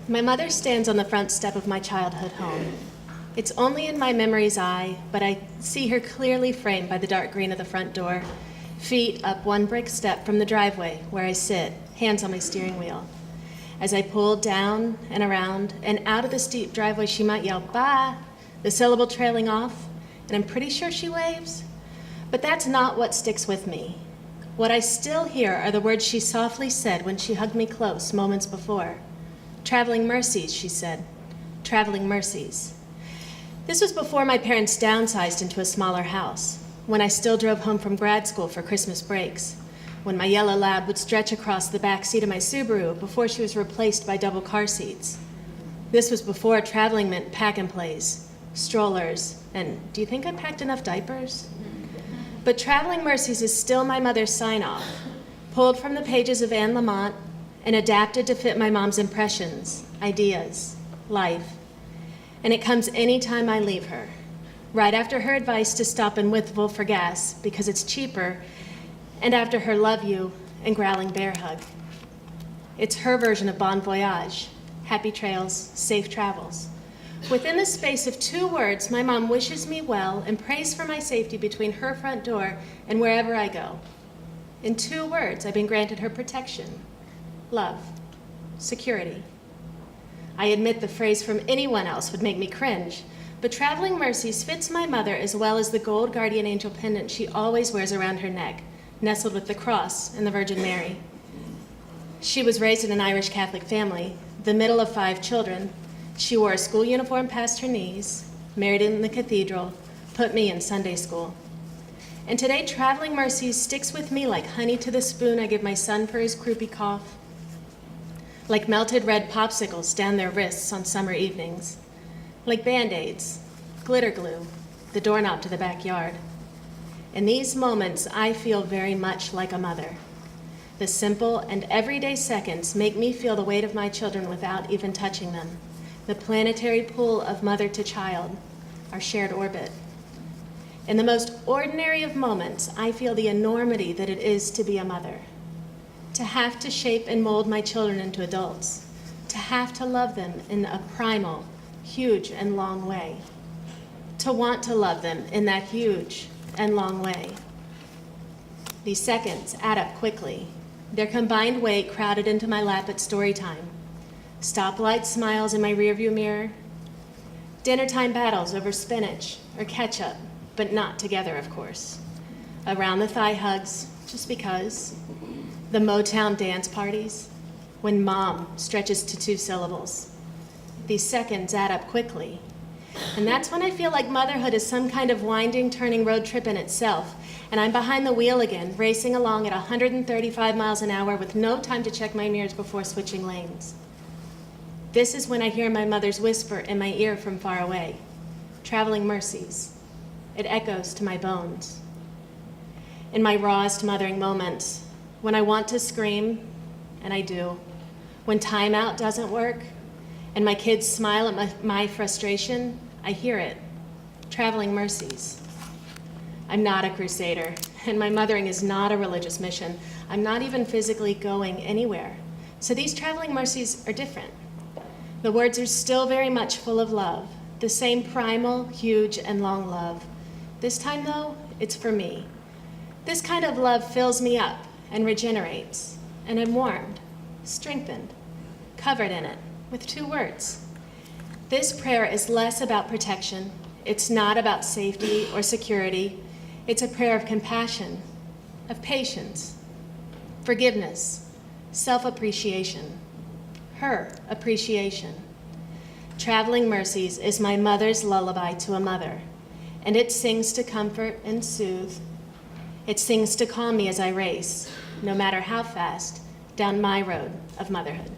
My mother stands on the front step of my childhood home. It's only in my memory's eye, but I see her clearly framed by the dark green of the front door, feet up one brick step from the driveway where I sit, hands on my steering wheel. As I pull down and around and out of the steep driveway, she might yell, "Bye," the syllable trailing off, and I'm pretty sure she waves. But that's not what sticks with me. What I still hear are the words she softly said when she hugged me close moments before. "Traveling Mercies," she said. "Traveling Mercies." This was before my parents downsized into a smaller house, when I still drove home from grad school for Christmas breaks, when my yellow lab would stretch across the back seat of my Subaru before she was replaced by double car seats. This was before traveling meant pack-and-plays, strollers, and do you think I packed enough diapers? But Traveling Mercies is still my mother's sign-off, pulled from the pages of Anne Lamott and adapted to fit my mom's impressions, ideas, life. And it comes any time I leave her, right after her advice to stop in Withville for gas because it's cheaper, and after her love you and growling bear hug. It's her version of bon voyage, happy trails, safe travels. Within the space of 2 words, my mom wishes me well and prays for my safety between her front door and wherever I go. In 2 words, I've been granted her protection, love, security. I admit the phrase from anyone else would make me cringe, but Traveling Mercies fits my mother as well as the gold guardian angel pendant she always wears around her neck, nestled with the cross and the Virgin Mary. She was raised in an Irish Catholic family, the middle of 5 children. She wore a school uniform past her knees, married in the cathedral, put me in Sunday school. And today, Traveling Mercies sticks with me like honey to the spoon I give my son for his croupy cough, like melted red popsicles down their wrists on summer evenings, like Band-Aids, glitter glue, the doorknob to the backyard. In these moments, I feel very much like a mother. The simple and everyday seconds make me feel the weight of my children without even touching them. The planetary pull of mother to child, our shared orbit. In the most ordinary of moments, I feel the enormity that it is to be a mother. To have to shape and mold my children into adults. To have to love them in a primal, huge and long way. To want to love them in that huge and long way. These seconds add up quickly. Their combined weight crowded into my lap at story time. Stoplight smiles in my rearview mirror. Dinner time battles over spinach or ketchup, but not together, of course. Around the thigh hugs, just because. The Motown dance parties, when mom stretches to 2 syllables. These seconds add up quickly. And that's when I feel like motherhood is some kind of winding, turning road trip in itself, and I'm behind the wheel again, racing along at 135 miles an hour with no time to check my mirrors before switching lanes. This is when I hear my mother's whisper in my ear from far away, "Traveling Mercies." It echoes to my bones. In my rawest mothering moments, when I want to scream, and I do, when timeout doesn't work, and my kids smile at my frustration, I hear it, "Traveling Mercies." I'm not a crusader, and my mothering is not a religious mission. I'm not even physically going anywhere. So these Traveling Mercies are different. The words are still very much full of love, the same primal, huge, and long love. This time, though, it's for me. This kind of love fills me up and regenerates, and I'm warmed, strengthened, covered in it, with 2 words. This prayer is less about protection. It's not about safety or security. It's a prayer of compassion, of patience, forgiveness, self-appreciation, her appreciation. Traveling Mercies is my mother's lullaby to a mother, and it sings to comfort and soothe. It sings to calm me as I race, no matter how fast, down my road of motherhood.